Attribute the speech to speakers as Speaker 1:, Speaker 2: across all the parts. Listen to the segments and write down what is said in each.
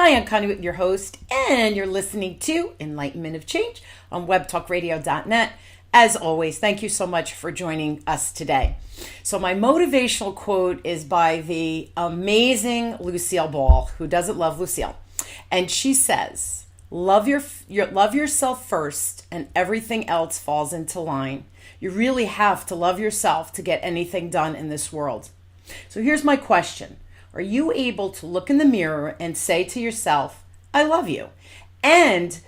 Speaker 1: Hi, I'm Connie, your host, and you're listening to Enlightenment of Change on webtalkradio.net. As always, thank you so much for joining us today. So my motivational quote is by the amazing Lucille Ball, who doesn't love Lucille. And she says, love yourself first and everything else falls into line. You really have to love yourself to get anything done in this world. So here's my question. Are you able to look in the mirror and say to yourself, I love you, and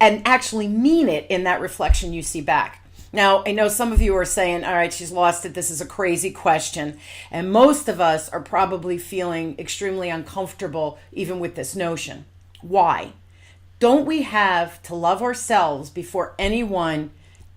Speaker 1: actually mean it in that reflection you see back? Now, I know some of you are saying, all right, she's lost it. This is a crazy question. And most of us are probably feeling extremely uncomfortable even with this notion. Why? Don't we have to love ourselves before anyone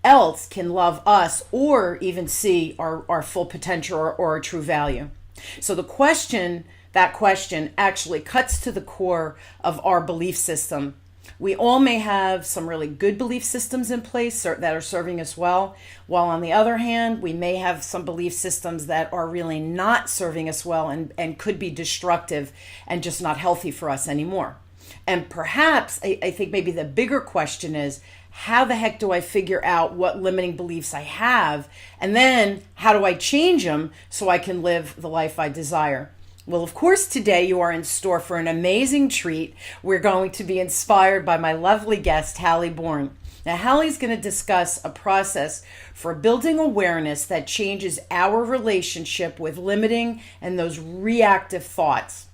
Speaker 1: else can love us or even see our full potential or our true value? So that question actually cuts to the core of our belief system. We all may have some really good belief systems in place that are serving us well, while on the other hand, we may have some belief systems that are really not serving us well and could be destructive and just not healthy for us anymore. And perhaps, I think maybe the bigger question is, how the heck do I figure out what limiting beliefs I have? And then how do I change them so I can live the life I desire? Well, of course, today you are in store for an amazing treat. We're going to be inspired by my lovely guest, Halle Bourne. Now, Halle's going to discuss a process for building awareness that changes our relationship with limiting and those reactive thoughts.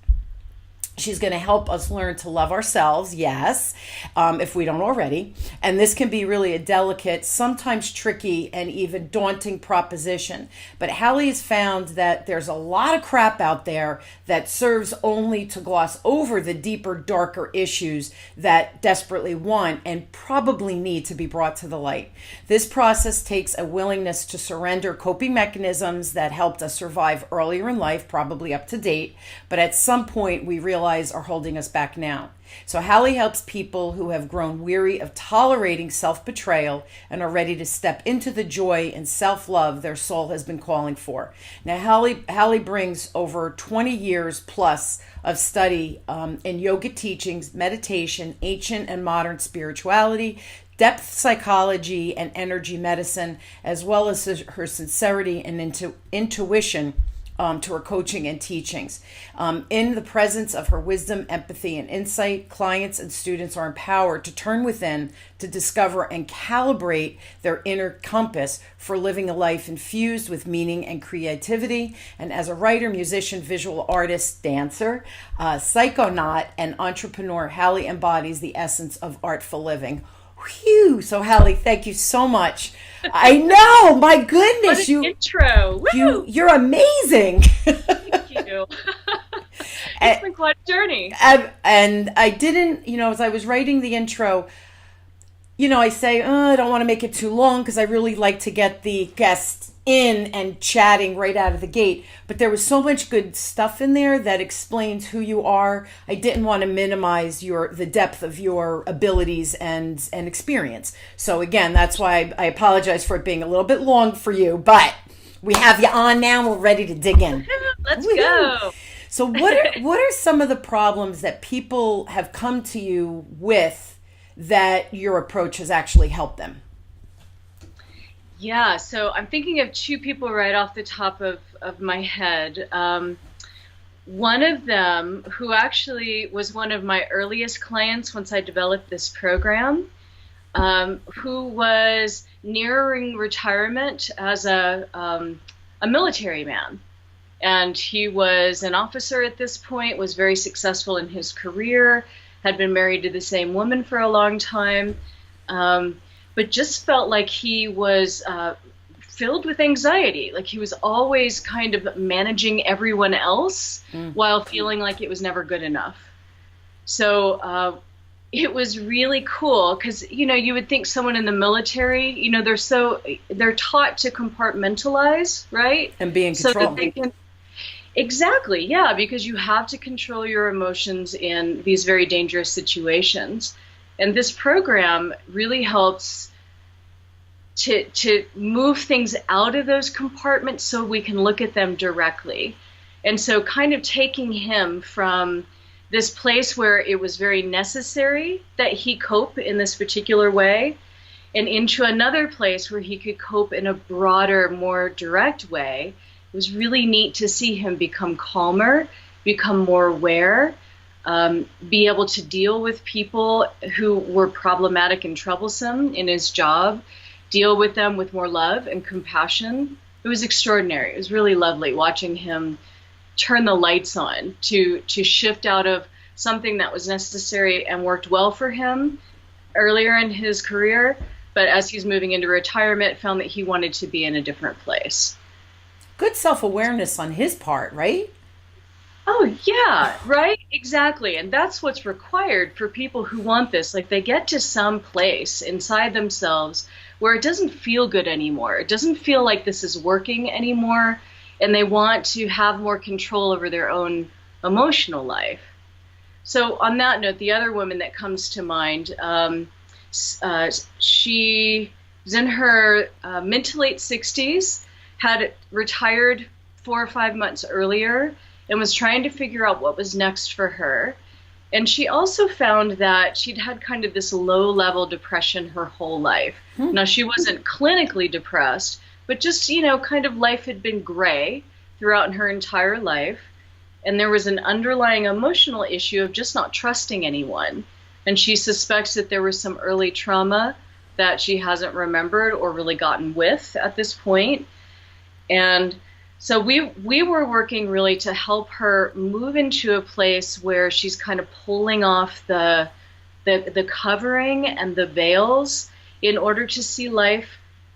Speaker 1: She's going to help us learn to love ourselves, yes, if we don't already. And this can be really a delicate, sometimes tricky, and even daunting proposition. But Halle has found that there's a lot of crap out there that serves only to gloss over the deeper, darker issues that desperately want and probably need to be brought to the light. This process takes a willingness to surrender coping mechanisms that helped us survive earlier in life, probably up to date, but at some point we realize are holding us back now. So Halle helps people who have grown weary of tolerating self-betrayal and are ready to step into the joy and self-love their soul has been calling for. Now, Halle brings over 20 years plus of study in yoga teachings, meditation, ancient and modern spirituality, depth psychology, and energy medicine, as well as her sincerity and intuition to her coaching and teachings. In the presence of her wisdom, empathy, and insight, clients and students are empowered to turn within to discover and calibrate their inner compass for living a life infused with meaning and creativity. And as a writer, musician, visual artist, dancer, psychonaut, and entrepreneur, Halle embodies the essence of artful living. Whew. So Halle, thank you so much. I know, my goodness,
Speaker 2: what an intro.
Speaker 1: You're amazing.
Speaker 2: Thank you. It's been quite a journey.
Speaker 1: And I didn't, as I was writing the intro, I say, I don't want to make it too long because I really like to get the guests in and chatting right out of the gate. But there was so much good stuff in there that explains who you are. I didn't want to minimize the depth of your abilities and experience. So again, that's why I apologize for it being a little bit long for you. But we have you on now and we're ready to dig in.
Speaker 2: Let's go.
Speaker 1: So what are some of the problems that people have come to you with that your approach has actually helped them?
Speaker 2: Yeah, so I'm thinking of two people right off the top of my head. One of them, who actually was one of my earliest clients once I developed this program, who was nearing retirement as a military man. And he was an officer at this point, was very successful in his career, had been married to the same woman for a long time, but just felt like he was filled with anxiety. Like he was always kind of managing everyone else while feeling like it was never good enough. So it was really cool because, you would think someone in the military, they're taught to compartmentalize, right?
Speaker 1: And be in control.
Speaker 2: So that they can, exactly, yeah, because you have to control your emotions in these very dangerous situations. And this program really helps to move things out of those compartments so we can look at them directly. And so kind of taking him from this place where it was very necessary that he cope in this particular way, and into another place where he could cope in a broader, more direct way. It was really neat to see him become calmer, become more aware, be able to deal with people who were problematic and troublesome in his job, deal with them with more love and compassion. It was extraordinary. It was really lovely watching him turn the lights on to shift out of something that was necessary and worked well for him earlier in his career, but as he's moving into retirement, found that he wanted to be in a different place.
Speaker 1: Good self-awareness on his part, right?
Speaker 2: Oh, yeah, right? Exactly. And that's what's required for people who want this. Like, they get to some place inside themselves where it doesn't feel good anymore. It doesn't feel like this is working anymore. And they want to have more control over their own emotional life. So on that note, the other woman that comes to mind, she was in her mid to late 60s, had retired 4 or 5 months earlier, and was trying to figure out what was next for her. And she also found that she'd had kind of this low-level depression her whole life. Now, she wasn't clinically depressed, but just, kind of life had been gray throughout her entire life. And there was an underlying emotional issue of just not trusting anyone. And she suspects that there was some early trauma that she hasn't remembered or really gotten with at this point. And so we were working really to help her move into a place where she's kind of pulling off the covering and the veils in order to see life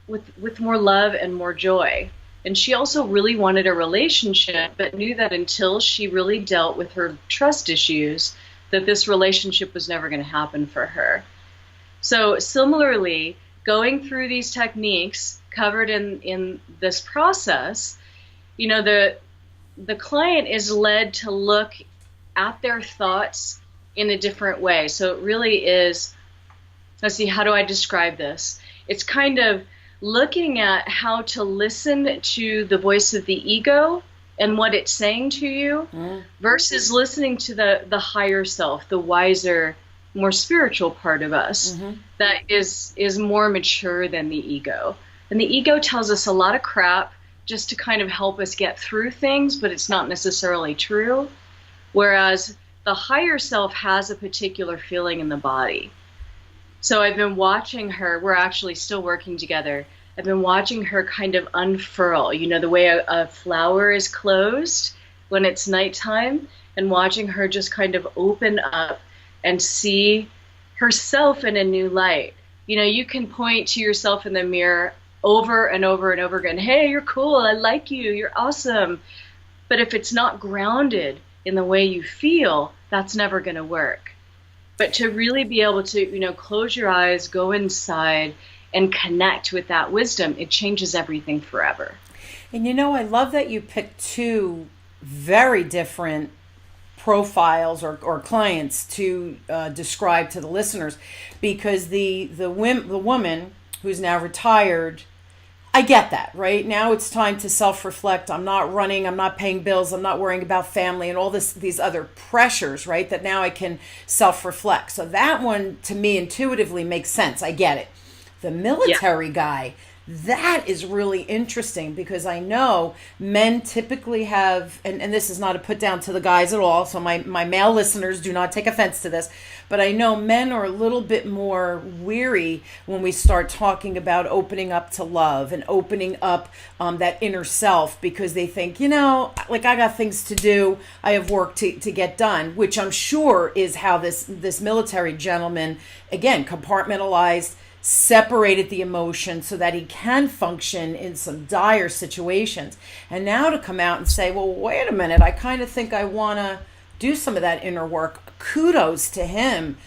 Speaker 2: with more love and more joy. And she also really wanted a relationship, but knew that until she really dealt with her trust issues, that this relationship was never going to happen for her. So similarly, going through these techniques covered in this process, the client is led to look at their thoughts in a different way. So it really is, let's see, how do I describe this? It's kind of looking at how to listen to the voice of the ego and what it's saying to you versus listening to the higher self, the wiser, more spiritual part of us that is more mature than the ego. And the ego tells us a lot of crap just to kind of help us get through things, but it's not necessarily true. Whereas the higher self has a particular feeling in the body. So I've been watching her, we're actually still working together. I've been watching her kind of unfurl, the way a flower is closed when it's nighttime, and watching her just kind of open up and see herself in a new light. You can point to yourself in the mirror over and over and over again. Hey, you're cool. I like you. You're awesome. But if it's not grounded in the way you feel, that's never going to work. But to really be able to, close your eyes, go inside, and connect with that wisdom, it changes everything forever.
Speaker 1: And I love that you picked two very different profiles or clients to describe to the listeners, because the woman who's now retired, I get that, right? Now it's time to self-reflect. I'm not running, I'm not paying bills, I'm not worrying about family and all these other pressures, right? That now I can self-reflect. So that one, to me, intuitively makes sense. I get it. The military guy, that is really interesting, because I know men typically have, and this is not a put down to the guys at all, so my male listeners do not take offense to this, but I know men are a little bit more weary when we start talking about opening up to love and opening up that inner self, because they think, like, I got things to do, I have work to get done, which I'm sure is how this military gentleman, again, compartmentalized, separated the emotion so that he can function in some dire situations. And now to come out and say, well, wait a minute, I kind of think I want to do some of that inner work. Kudos to him.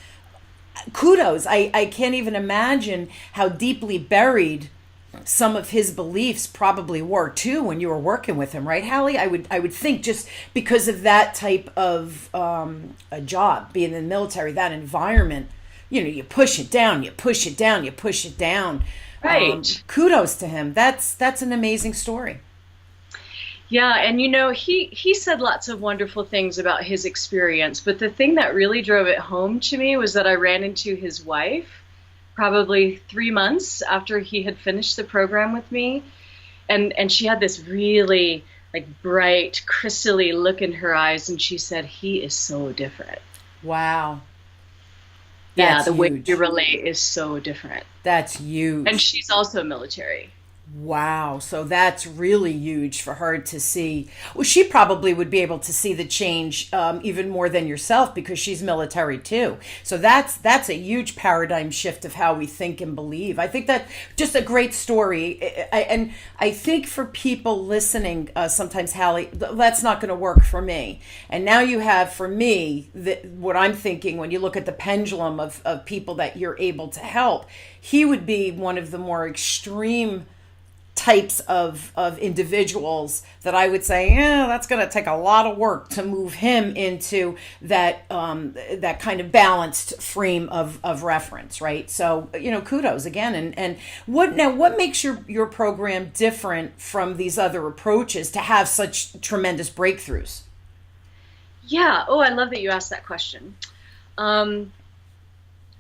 Speaker 1: Kudos. I can't even imagine how deeply buried some of his beliefs probably were too when you were working with him, right, Halle? I would think, just because of that type of a job, being in the military, that environment, you push it down, you push it down, you push it down.
Speaker 2: Right.
Speaker 1: Kudos to him. That's an amazing story.
Speaker 2: Yeah, and he said lots of wonderful things about his experience, but the thing that really drove it home to me was that I ran into his wife probably 3 months after he had finished the program with me, and she had this really like bright, crystally look in her eyes, and she said, "He is so different."
Speaker 1: Wow.
Speaker 2: Yeah,
Speaker 1: That's
Speaker 2: the way we
Speaker 1: huge.
Speaker 2: relate is so different.
Speaker 1: That's
Speaker 2: And
Speaker 1: huge.
Speaker 2: she's also military.
Speaker 1: Wow. So that's really huge for her to see. Well, she probably would be able to see the change even more than yourself because she's military too. So that's a huge paradigm shift of how we think and believe. I think that just a great story. And I think for people listening, sometimes, Halle, that's not going to work for me. And now you have, for me, what I'm thinking when you look at the pendulum of people that you're able to help, he would be one of the more extreme types of individuals that I would say, yeah, that's going to take a lot of work to move him into that kind of balanced frame of reference, right? So, kudos again. And what makes your program different from these other approaches to have such tremendous breakthroughs?
Speaker 2: Yeah. Oh, I love that you asked that question. Um,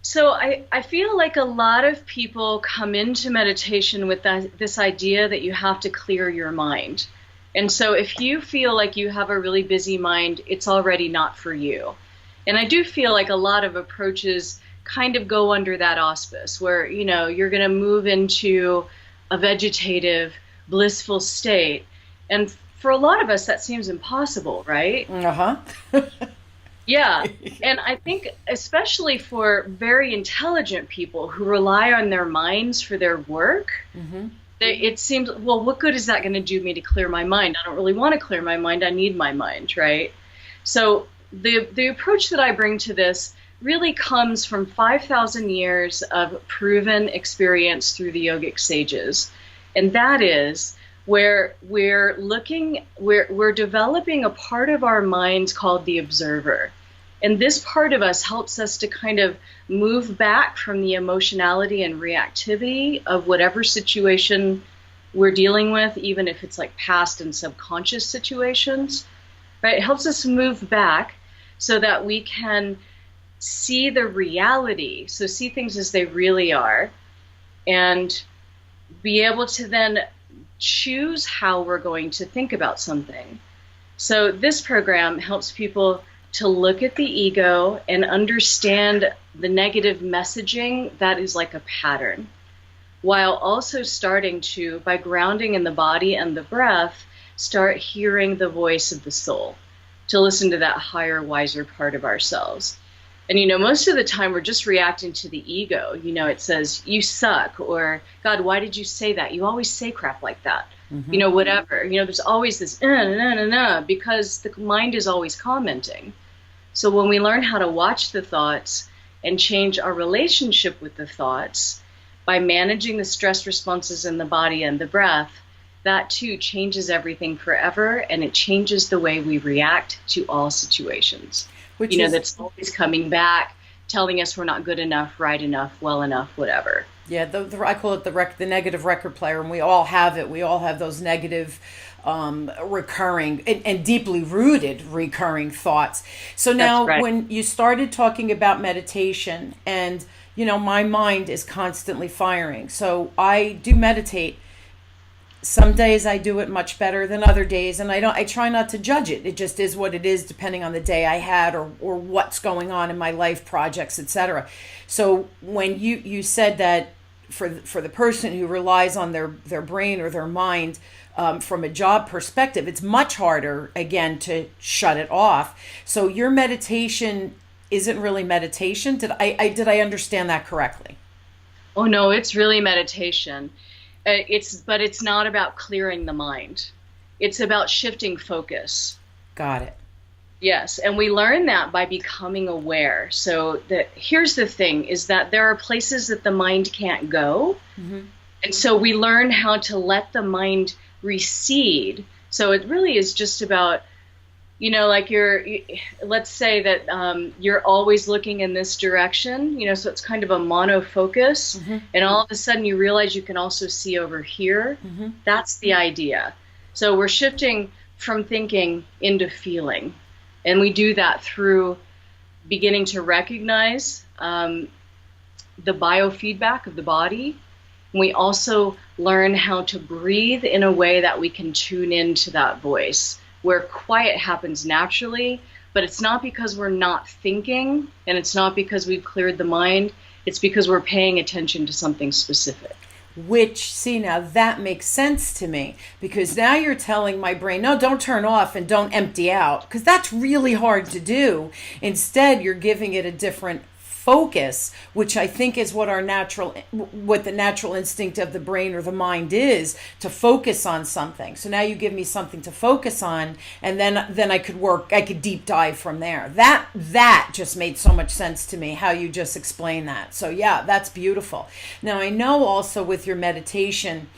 Speaker 2: So I feel like a lot of people come into meditation with this idea that you have to clear your mind. And so if you feel like you have a really busy mind, it's already not for you. And I do feel like a lot of approaches kind of go under that auspice where, you're going to move into a vegetative, blissful state. And for a lot of us, that seems impossible, right?
Speaker 1: Uh-huh.
Speaker 2: Yeah. And I think especially for very intelligent people who rely on their minds for their work,
Speaker 1: Hmm.
Speaker 2: it seems, well, what good is that going to do me to clear my mind? I don't really want to clear my mind. I need my mind, right? So the approach that I bring to this really comes from 5,000 years of proven experience through the yogic sages. And that is where we're developing a part of our minds called the observer. And this part of us helps us to kind of move back from the emotionality and reactivity of whatever situation we're dealing with, even if it's like past and subconscious situations, right? It helps us move back so that we can see the reality, so see things as they really are, and be able to then choose how we're going to think about something. So this program helps people to look at the ego and understand the negative messaging that is like a pattern, while also starting to, by grounding in the body and the breath, start hearing the voice of the soul, to listen to that higher, wiser part of ourselves. And, most of the time we're just reacting to the ego. It says, you suck, or God, why did you say that? You always say crap like that.
Speaker 1: Hmm.
Speaker 2: Whatever. There's always this, because the mind is always commenting. So when we learn how to watch the thoughts and change our relationship with the thoughts by managing the stress responses in the body and the breath, that too changes everything forever, and it changes the way we react to all situations.
Speaker 1: Which is,
Speaker 2: That's always coming back, telling us we're not good enough, right enough, well enough, whatever.
Speaker 1: yeah, I call it the negative record player, and we all have it. We all have those negative, recurring and deeply rooted recurring thoughts. So
Speaker 2: That's
Speaker 1: now,
Speaker 2: right.
Speaker 1: when you started talking about meditation, and my mind is constantly firing, so I do meditate. Some days I do it much better than other days, and I try not to judge it. It just is what it is, depending on the day I had, or what's going on in my life, projects, etc. So when you said that for the person who relies on their brain or their mind, from a job perspective, it's much harder again to shut it off. So your meditation isn't really meditation. Did I understand that correctly?
Speaker 2: Oh no, it's really meditation. But it's not about clearing the mind. It's about shifting focus.
Speaker 1: Got it.
Speaker 2: Yes, and we learn that by becoming aware. So here's the thing, is that there are places that the mind can't go.
Speaker 1: Mm-hmm.
Speaker 2: And so we learn how to let the mind recede. So it really is just about, like let's say that you're always looking in this direction, so it's kind of a monofocus.
Speaker 1: Mm-hmm.
Speaker 2: And all of a sudden you realize you can also see over here.
Speaker 1: Mm-hmm.
Speaker 2: That's the idea. So we're shifting from thinking into feeling. And we do that through beginning to recognize the biofeedback of the body. We also learn how to breathe in a way that we can tune into that voice, where quiet happens naturally, but it's not because we're not thinking, and it's not because we've cleared the mind. It's because we're paying attention to something specific.
Speaker 1: Which, see, now that makes sense to me, because now you're telling my brain, no, don't turn off and don't empty out, because that's really hard to do. Instead, you're giving it a different focus, which I think is what the natural instinct of the brain or the mind is, to focus on something. So now you give me something to focus on, and then I could deep dive from there. That just made so much sense to me, how you just explained that. So yeah, that's beautiful. Now I know also with your meditation,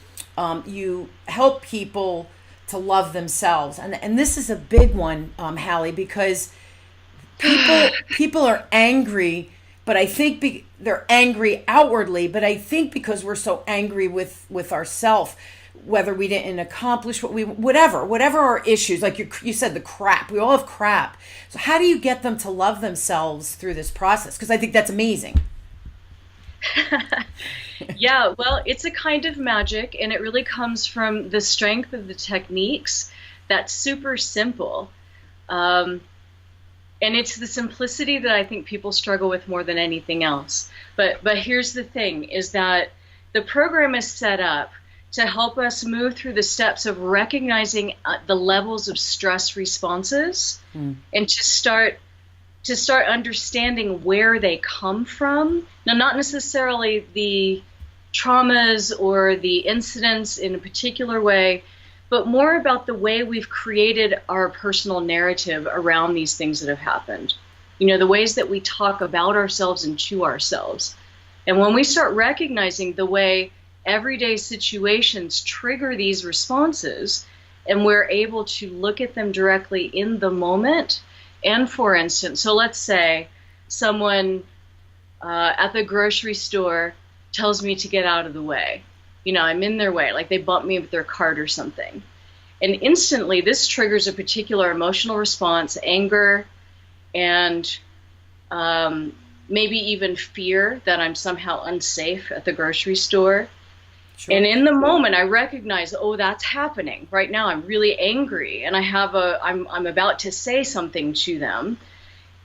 Speaker 1: you help people to love themselves, and this is a big one, Halle, because people are angry. But I think they're angry outwardly, but I think because we're so angry with ourselves, whether we didn't accomplish whatever our issues, like you said, the crap, we all have crap. So how do you get them to love themselves through this process? Because I think that's amazing.
Speaker 2: Yeah, well, it's a kind of magic, and it really comes from the strength of the techniques. That's super simple. And it's the simplicity that I think people struggle with more than anything else. But here's the thing, is that the program is set up to help us move through the steps of recognizing the levels of stress responses, and to start understanding where they come from. Now, not necessarily the traumas or the incidents in a particular way, but more about the way we've created our personal narrative around these things that have happened. You know, the ways that we talk about ourselves and to ourselves. And when we start recognizing the way everyday situations trigger these responses, and we're able to look at them directly in the moment, and for instance, so let's say someone at the grocery store tells me to get out of the way. You know, I'm in their way, like they bump me with their cart or something. And instantly this triggers a particular emotional response, anger, and maybe even fear that I'm somehow unsafe at the grocery store. Sure. And in the moment I recognize, oh, that's happening. Right now I'm really angry, and I'm about to say something to them.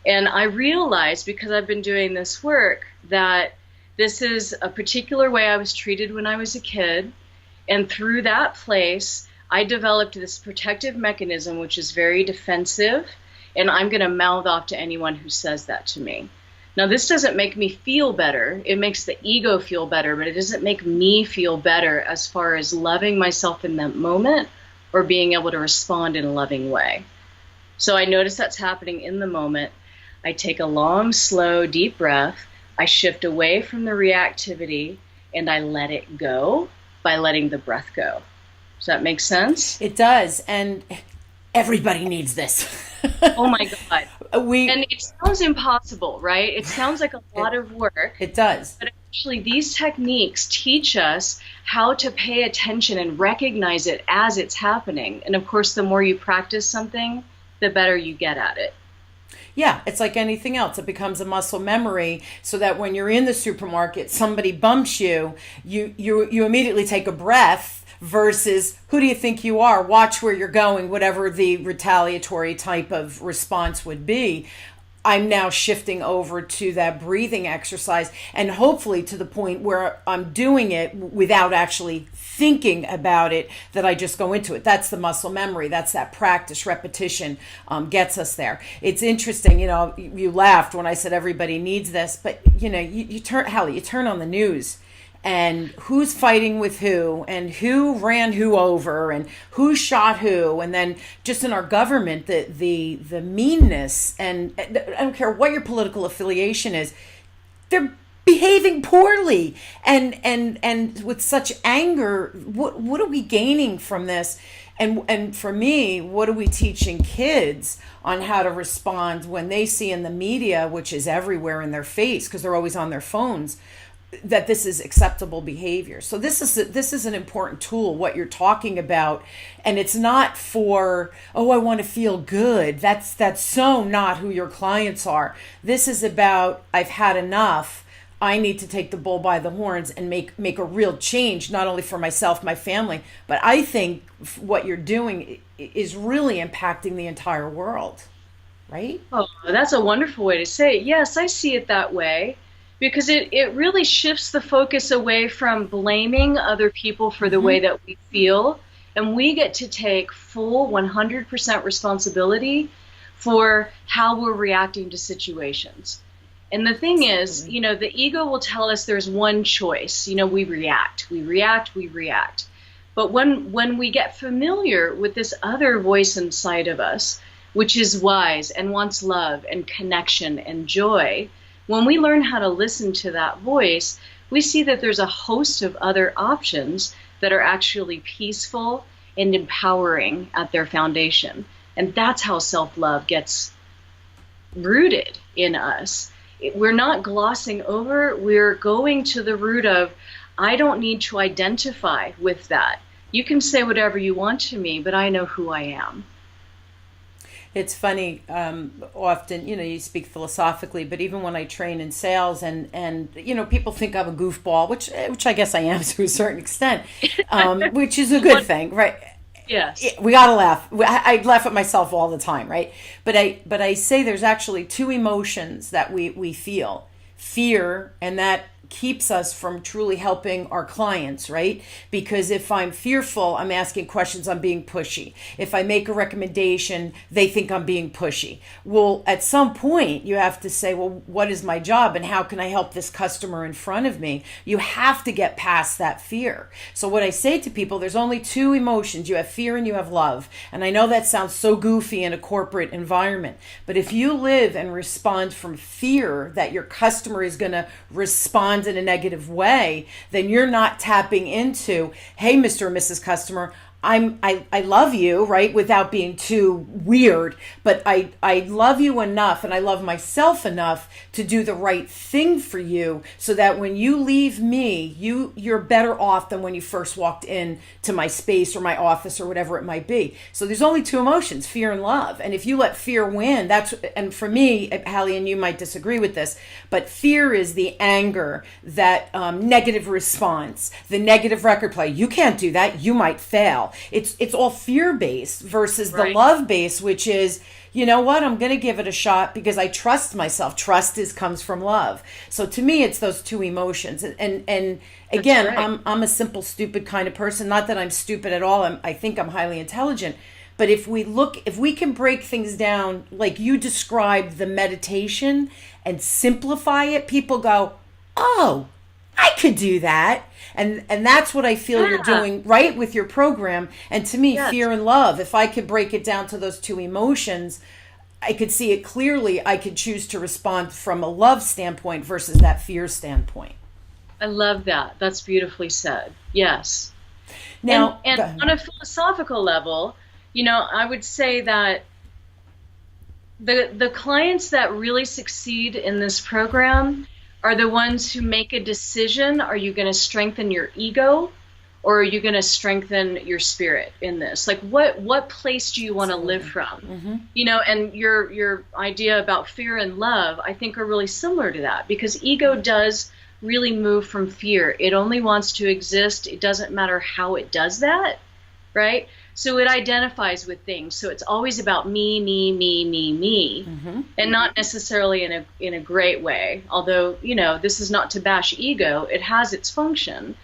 Speaker 2: And I realize, because I've been doing this work, that this is a particular way I was treated when I was a kid. And through that place, I developed this protective mechanism, which is very defensive. And I'm going to mouth off to anyone who says that to me. Now, this doesn't make me feel better. It makes the ego feel better, but it doesn't make me feel better as far as loving myself in that moment or being able to respond in a loving way. So I notice that's happening in the moment. I take a long, slow, deep breath. I shift away from the reactivity, and I let it go by letting the breath go. Does that make sense?
Speaker 1: It does. And everybody needs this.
Speaker 2: Oh my God. And it sounds impossible, right? It sounds like a lot of work.
Speaker 1: It does.
Speaker 2: But actually, these techniques teach us how to pay attention and recognize it as it's happening. And of course, the more you practice something, the better you get at it.
Speaker 1: Yeah, it's like anything else. It becomes a muscle memory, so that when you're in the supermarket, somebody bumps you, you immediately take a breath, versus who do you think you are? Watch where you're going, whatever the retaliatory type of response would be. I'm now shifting over to that breathing exercise, and hopefully to the point where I'm doing it without actually thinking about it, that I just go into it. That's the muscle memory. That's that practice, repetition gets us there. It's interesting, you laughed when I said everybody needs this, but you turn, Halle, you turn on the news, and who's fighting with who, and who ran who over, and who shot who, and then just in our government, the meanness, and I don't care what your political affiliation is, they're behaving poorly, and with such anger. What are we gaining from this? And for me, what are we teaching kids on how to respond when they see in the media, which is everywhere in their face because they're always on their phones, that this is acceptable behavior. So this is an important tool, what you're talking about, and it's not for, oh, I want to feel good. That's so not who your clients are. This is about, I've had enough. I need to take the bull by the horns and make a real change, not only for myself, my family, but I think what you're doing is really impacting the entire world, right?
Speaker 2: Oh, that's a wonderful way to say it. Yes, I see it that way because it really shifts the focus away from blaming other people for the way that we feel. And we get to take full 100% responsibility for how we're reacting to situations. And the thing is, you know, the ego will tell us there's one choice. You know, we react. But when we get familiar with this other voice inside of us, which is wise and wants love and connection and joy, when we learn how to listen to that voice, we see that there's a host of other options that are actually peaceful and empowering at their foundation. And that's how self-love gets rooted in us. We're not glossing over, we're going to the root of, I don't need to identify with that. You can say whatever you want to me, but I know who I am.
Speaker 1: It's funny, often, you know, you speak philosophically, but even when I train in sales and you know, people think I'm a goofball, which I guess I am to a certain extent, which is a good thing, right?
Speaker 2: Yes.
Speaker 1: We gotta laugh. I laugh at myself all the time, right? But I say there's actually two emotions that we feel. Fear, and that keeps us from truly helping our clients, right? Because if I'm fearful, I'm asking questions, I'm being pushy. If I make a recommendation, they think I'm being pushy. Well, at some point, you have to say, well, what is my job and how can I help this customer in front of me? You have to get past that fear. So what I say to people, there's only two emotions. You have fear and you have love. And I know that sounds so goofy in a corporate environment, but if you live and respond from fear that your customer is going to respond in a negative way, then you're not tapping into, hey, Mr. or Mrs. Customer, I love you, right? Without being too weird, but I love you enough and I love myself enough to do the right thing for you so that when you leave me, you're better off than when you first walked in to my space or my office or whatever it might be. So there's only two emotions, fear and love. And if you let fear win, and for me, Halle, and you might disagree with this, but fear is the anger, that negative response, the negative record play. You can't do that. You might fail. It's all fear-based versus the love-based, which is, you know what, I'm going to give it a shot because I trust myself. Trust comes from love. So to me, it's those two emotions. And again, right. I'm a simple, stupid kind of person. Not that I'm stupid at all. I think I'm highly intelligent. But if we can break things down like you described the meditation and simplify it, people go, oh, I could do that. And that's what I feel you're doing right with your program. And to me, fear and love, if I could break it down to those two emotions, I could see it clearly. I could choose to respond from a love standpoint versus that fear standpoint.
Speaker 2: I love that. That's beautifully said. Yes.
Speaker 1: Now,
Speaker 2: and on a philosophical level, you know, I would say that the clients that really succeed in this program are the ones who make a decision. Are you going to strengthen your ego or are you going to strengthen your spirit in this? Like what place do you want to live from? Mm-hmm. You know, and your idea about fear and love, I think are really similar to that because ego does really move from fear. It only wants to exist. It doesn't matter how it does that, right? So it identifies with things. So it's always about me, mm-hmm. and not necessarily in a great way. Although, you know, this is not to bash ego. It has its function.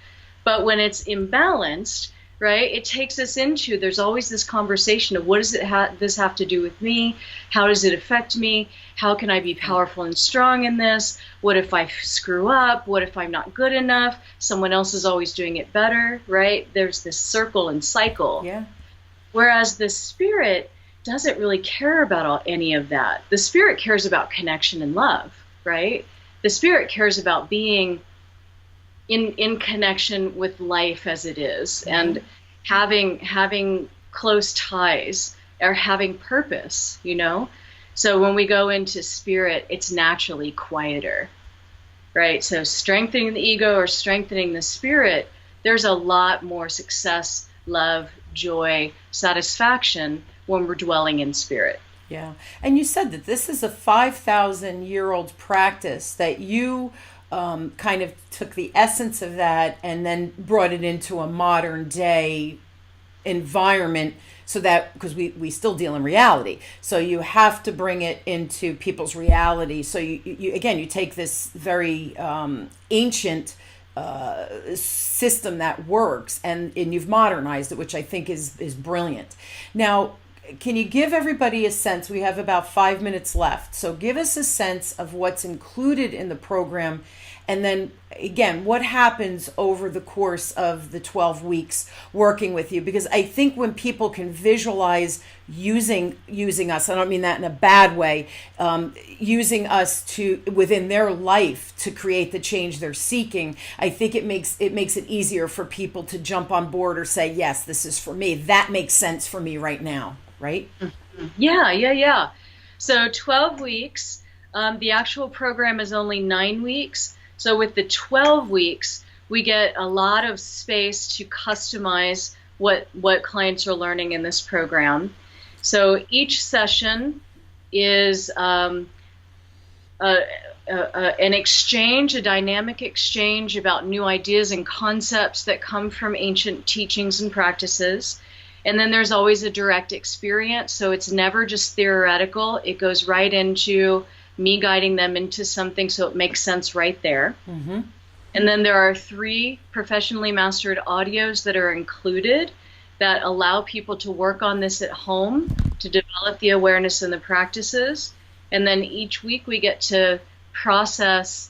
Speaker 2: But when it's imbalanced, right, it takes us into, there's always this conversation of what does this have to do with me? How does it affect me? How can I be powerful and strong in this? What if I screw up? What if I'm not good enough? Someone else is always doing it better, right? There's this circle and cycle.
Speaker 1: Yeah.
Speaker 2: Whereas the spirit doesn't really care about any of that. The spirit cares about connection and love, right? The spirit cares about being in connection with life as it is, mm-hmm. and having close ties or having purpose, you know? So when we go into spirit, it's naturally quieter, right? So strengthening the ego or strengthening the spirit, there's a lot more success, love, joy, satisfaction when we're dwelling in spirit.
Speaker 1: Yeah. And you said that this is a 5,000-year-old practice, that you kind of took the essence of that and then brought it into a modern day environment, so that, because we still deal in reality, so you have to bring it into people's reality. So you again, you take this very ancient system that works, and you've modernized it, which I think is brilliant. Now, can you give everybody a sense? We have about 5 minutes left. So give us a sense of what's included in the program. And then again, what happens over the course of the 12 weeks working with you? Because I think when people can visualize using us, I don't mean that in a bad way, using us to within their life to create the change they're seeking, I think it makes it easier for people to jump on board or say, yes, this is for me. That makes sense for me right now. Right?
Speaker 2: Yeah. So 12 weeks. The actual program is only 9 weeks. So with the 12 weeks, we get a lot of space to customize what clients are learning in this program. So each session is an exchange, a dynamic exchange about new ideas and concepts that come from ancient teachings and practices. And then there's always a direct experience. So it's never just theoretical. It goes right into me guiding them into something so it makes sense right there. Mm-hmm. And then there are 3 professionally mastered audios that are included that allow people to work on this at home, to develop the awareness and the practices. And then each week we get to process,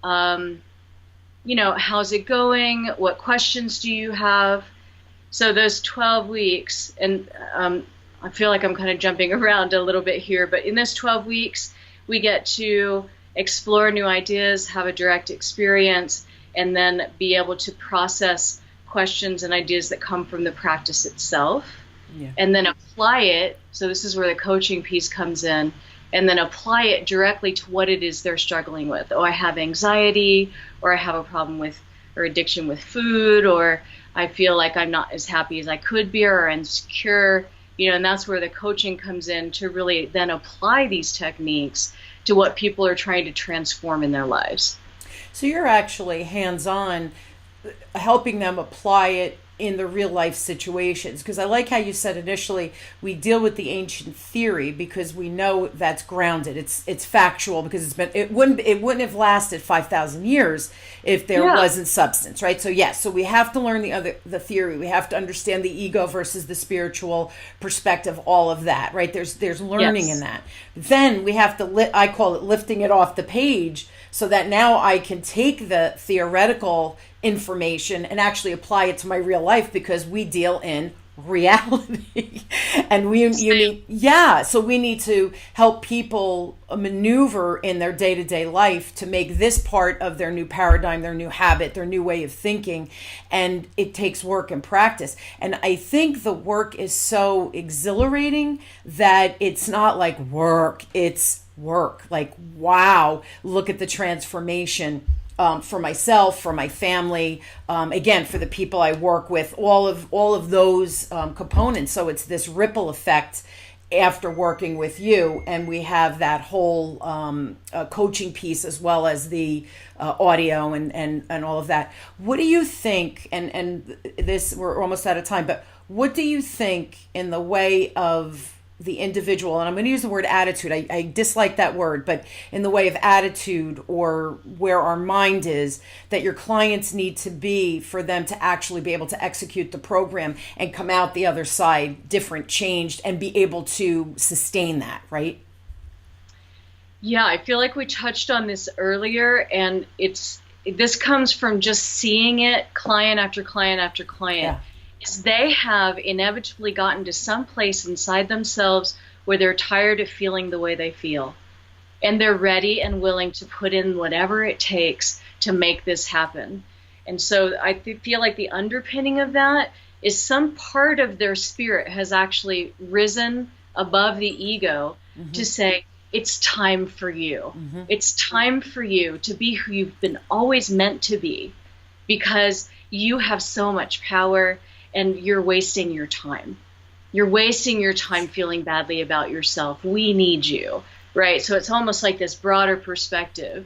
Speaker 2: how's it going? What questions do you have? So those 12 weeks, and I feel like I'm kind of jumping around a little bit here, but in those 12 weeks, we get to explore new ideas, have a direct experience, and then be able to process questions and ideas that come from the practice itself, and then apply it. So this is where the coaching piece comes in, and then apply it directly to what it is they're struggling with. Oh, I have anxiety, or I have a problem with or addiction with food, or I feel like I'm not as happy as I could be, or insecure. And that's where the coaching comes in to really then apply these techniques to what people are trying to transform in their lives.
Speaker 1: So you're actually hands-on, helping them apply it in the real life situations. Because I like how you said initially, we deal with the ancient theory because we know that's grounded. It's factual, because it wouldn't have lasted 5,000 years if there wasn't substance, right? So yes, so we have to learn the theory. We have to understand the ego versus the spiritual perspective, all of that, right? There's learning in that. Then we have to I call it lifting it off the page, so that now I can take the theoretical information and actually apply it to my real life, because we deal in reality. And so we need to help people maneuver in their day-to-day life to make this part of their new paradigm, their new habit, their new way of thinking. And it takes work and practice. And I think the work is so exhilarating that it's not like work, it's work. Like, wow, look at the transformation. For myself, for my family, again, for the people I work with, all of those components. So it's this ripple effect after working with you, and we have that whole coaching piece as well as the audio and all of that. What do you think? And this, we're almost out of time, but what do you think in the way of the individual, and I'm going to use the word attitude. I dislike that word, but in the way of attitude, or where our mind is, that your clients need to be for them to actually be able to execute the program and come out the other side different, changed, and be able to sustain that, right?
Speaker 2: Yeah, I feel like we touched on this earlier, and this comes from just seeing it client after client after client. Yeah. Is they have inevitably gotten to some place inside themselves where they're tired of feeling the way they feel. And they're ready and willing to put in whatever it takes to make this happen. And so I feel like the underpinning of that is some part of their spirit has actually risen above the ego to say, it's time for you. It's time for you to be who you've been always meant to be, because you have so much power and you're wasting your time. You're wasting your time feeling badly about yourself. We need you, right? So it's almost like this broader perspective.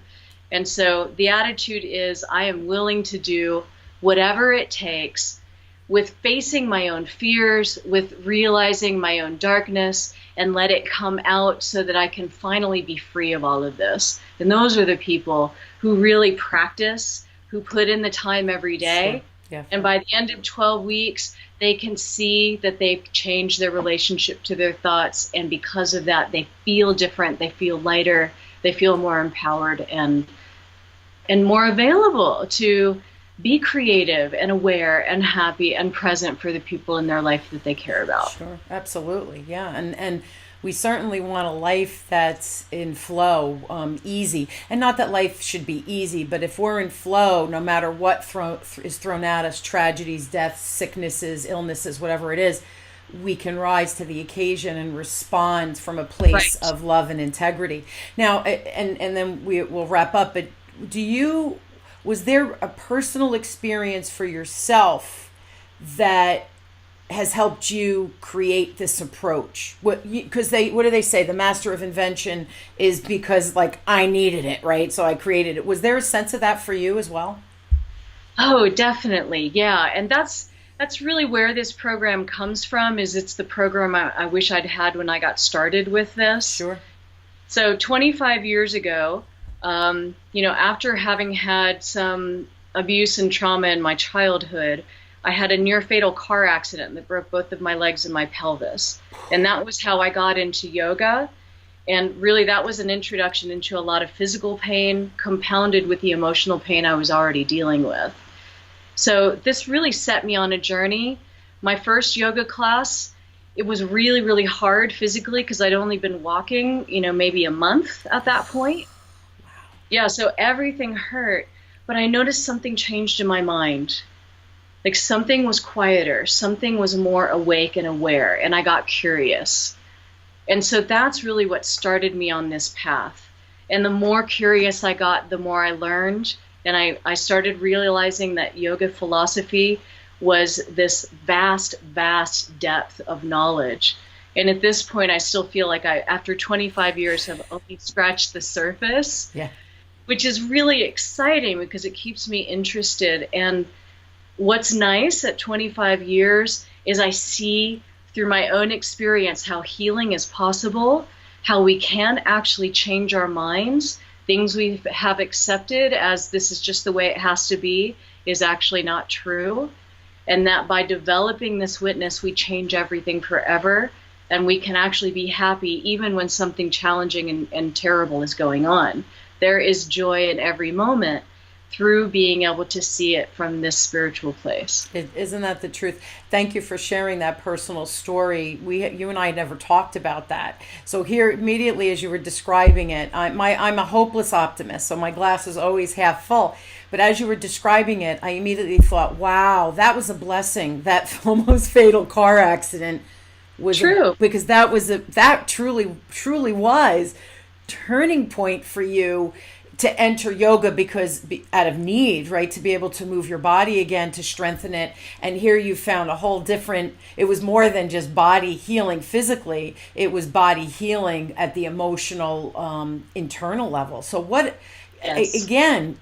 Speaker 2: And so the attitude is, I am willing to do whatever it takes, with facing my own fears, with realizing my own darkness, and let it come out so that I can finally be free of all of this. And those are the people who really practice, who put in the time every day.
Speaker 1: Sure. Yeah.
Speaker 2: And by the end of 12 weeks, they can see that they've changed their relationship to their thoughts. And because of that, they feel different. They feel lighter. They feel more empowered and more available to be creative and aware and happy and present for the people in their life that they care about.
Speaker 1: Sure, absolutely. Yeah. And we certainly want a life that's in flow, easy. And not that life should be easy, but if we're in flow, no matter what is thrown at us, tragedies, deaths, sicknesses, illnesses, whatever it is, we can rise to the occasion and respond from a place of love and integrity. Now, and then we'll wrap up, but was there a personal experience for yourself that has helped you create this approach? Because what do they say? The master of invention is because, like, I needed it, right? So I created it. Was there a sense of that for you as well?
Speaker 2: Oh, definitely. Yeah. And that's really where this program comes from, is it's the program I wish I'd had when I got started with this.
Speaker 1: Sure.
Speaker 2: So 25 years ago, after having had some abuse and trauma in my childhood, I had a near fatal car accident that broke both of my legs and my pelvis. And that was how I got into yoga. And really, that was an introduction into a lot of physical pain, compounded with the emotional pain I was already dealing with. So this really set me on a journey. My first yoga class, it was really, really hard physically because I'd only been walking, maybe a month at that point. Yeah, so everything hurt, but I noticed something changed in my mind. Like, something was quieter, something was more awake and aware, and I got curious. And so that's really what started me on this path. And the more curious I got, the more I learned, and I started realizing that yoga philosophy was this vast, vast depth of knowledge. And at this point, I still feel like after 25 years, have only scratched the surface.
Speaker 1: Yeah.
Speaker 2: Which is really exciting because it keeps me interested. And what's nice at 25 years is I see through my own experience how healing is possible, how we can actually change our minds. Things we have accepted as this is just the way it has to be is actually not true. And that by developing this witness, we change everything forever. And we can actually be happy even when something challenging and terrible is going on. There is joy in every moment through being able to see it from this spiritual place.
Speaker 1: Isn't that the truth? Thank you for sharing that personal story. You and I never talked about that. So here, immediately as you were describing it, I'm a hopeless optimist, so my glass is always half full. But as you were describing it, I immediately thought, wow, that was a blessing. That almost fatal car accident was
Speaker 2: true,
Speaker 1: because that truly was turning point for you to enter yoga because out of need, right? To be able to move your body again, to strengthen it. And here you found a whole different, it was more than just body healing physically. It was body healing at the emotional, internal level. So what, yes. Again,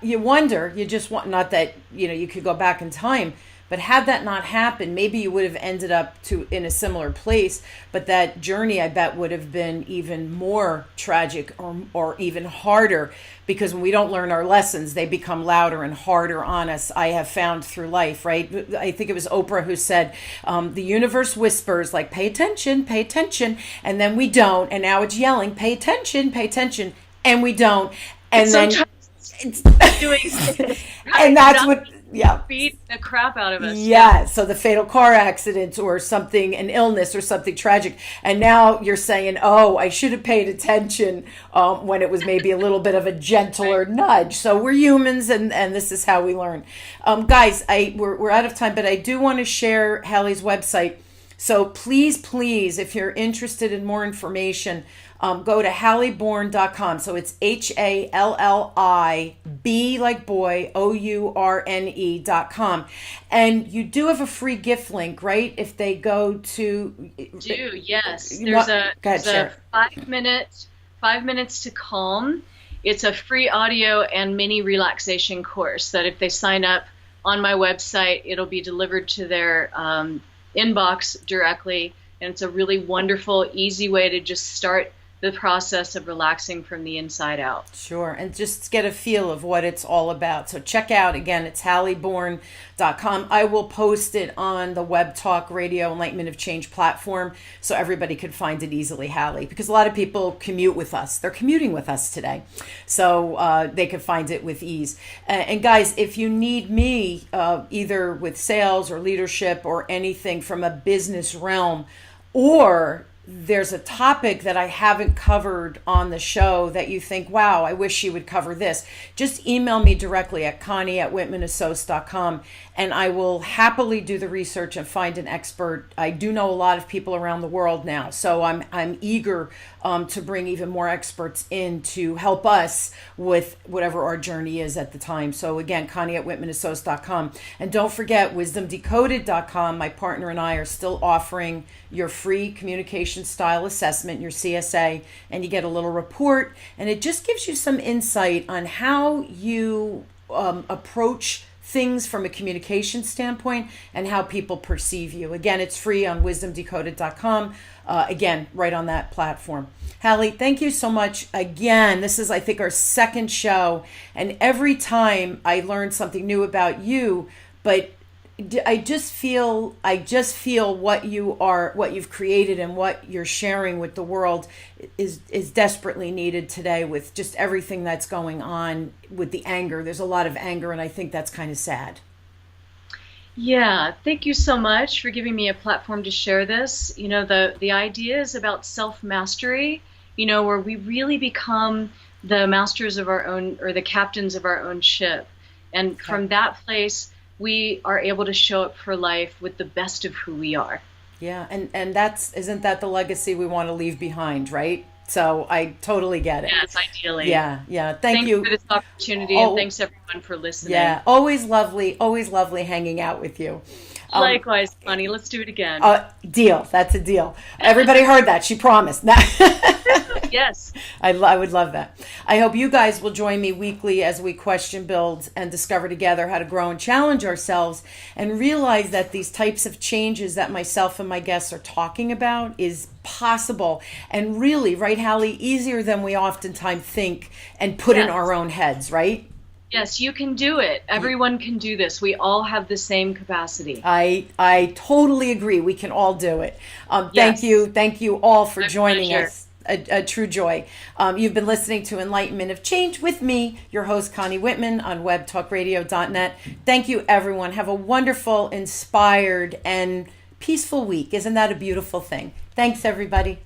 Speaker 1: you wonder, you just want, not that, you could go back in time, but had that not happened, maybe you would have ended up in a similar place. But that journey, I bet, would have been even more tragic or even harder, because when we don't learn our lessons, they become louder and harder on us. I have found through life, right? I think it was Oprah who said, the universe whispers, like, pay attention, and then we don't. And now it's yelling, pay attention, and we don't. And
Speaker 2: then
Speaker 1: it's
Speaker 2: doing,
Speaker 1: and that's what. Yeah.
Speaker 2: Beat the crap out of us.
Speaker 1: Yeah. So the fatal car accident or something, an illness or something tragic. And now you're saying, oh, I should have paid attention when it was maybe a little bit of a gentler nudge. So we're humans, and this is how we learn. Guys, we're out of time, but I do want to share Halle's website. So please, if you're interested in more information, go to halleborn.com. So it's HALLIB like boy, OURNE.com. And you do have a free gift link, right? If they go to...
Speaker 2: Yes. There's a 5 minutes to calm. It's a free audio and mini relaxation course that if they sign up on my website, it'll be delivered to their inbox directly. And it's a really wonderful, easy way to just start the process of relaxing from the inside out.
Speaker 1: Sure, and just get a feel of what it's all about. So check out, again, it's halleborn.com. I will post it on the Web Talk Radio Enlightenment of Change platform so everybody could find it easily, Halle, because a lot of people commute with us. They're commuting with us today, so they could find it with ease. And guys, if you need me, either with sales or leadership or anything from a business realm, or there's a topic that I haven't covered on the show that you think, wow, I wish she would cover this, just email me directly at Connie@whitmanassoc.com, and I will happily do the research and find an expert. I do know a lot of people around the world now, so I'm eager to bring even more experts in to help us with whatever our journey is at the time. So again, Connie@whitmanassoc.com. And don't forget, wisdomdecoded.com. My partner and I are still offering your free communication style assessment, your CSA, and you get a little report, and it just gives you some insight on how you approach things from a communication standpoint and how people perceive you. Again, it's free on wisdomdecoded.com. Again, right on that platform. Halle, thank you so much. Again, this is, I think, our second show, and every time I learn something new about you, but I just feel what you've created and what you're sharing with the world is desperately needed today with just everything that's going on with the anger. There's a lot of anger, and I think that's kind of sad.
Speaker 2: Yeah, thank you so much for giving me a platform to share this. You know, the idea is about self-mastery, you know, where we really become the masters of our own, or the captains of our own ship. And from that place, we are able to show up for life with the best of who we are.
Speaker 1: Yeah, and isn't that the legacy we want to leave behind, right? So I totally get it.
Speaker 2: Yes, ideally.
Speaker 1: Yeah.
Speaker 2: Thanks
Speaker 1: you
Speaker 2: for this opportunity, and thanks everyone for listening.
Speaker 1: Yeah, always lovely hanging out with you.
Speaker 2: Likewise, Connie. Let's do it again.
Speaker 1: Deal. That's a deal. Everybody heard that. She promised.
Speaker 2: Yes.
Speaker 1: I would love that. I hope you guys will join me weekly as we question, build, and discover together how to grow and challenge ourselves, and realize that these types of changes that myself and my guests are talking about is possible, and really, right, Halle, easier than we oftentimes think and put in our own heads, right?
Speaker 2: Yes, you can do it. Everyone can do this. We all have the same capacity.
Speaker 1: I totally agree. We can all do it. Thank you all for joining us. A true joy. You've been listening to Enlightenment of Change with me, your host, Connie Whitman, on webtalkradio.net. Thank you, everyone. Have a wonderful, inspired, and peaceful week. Isn't that a beautiful thing? Thanks, everybody.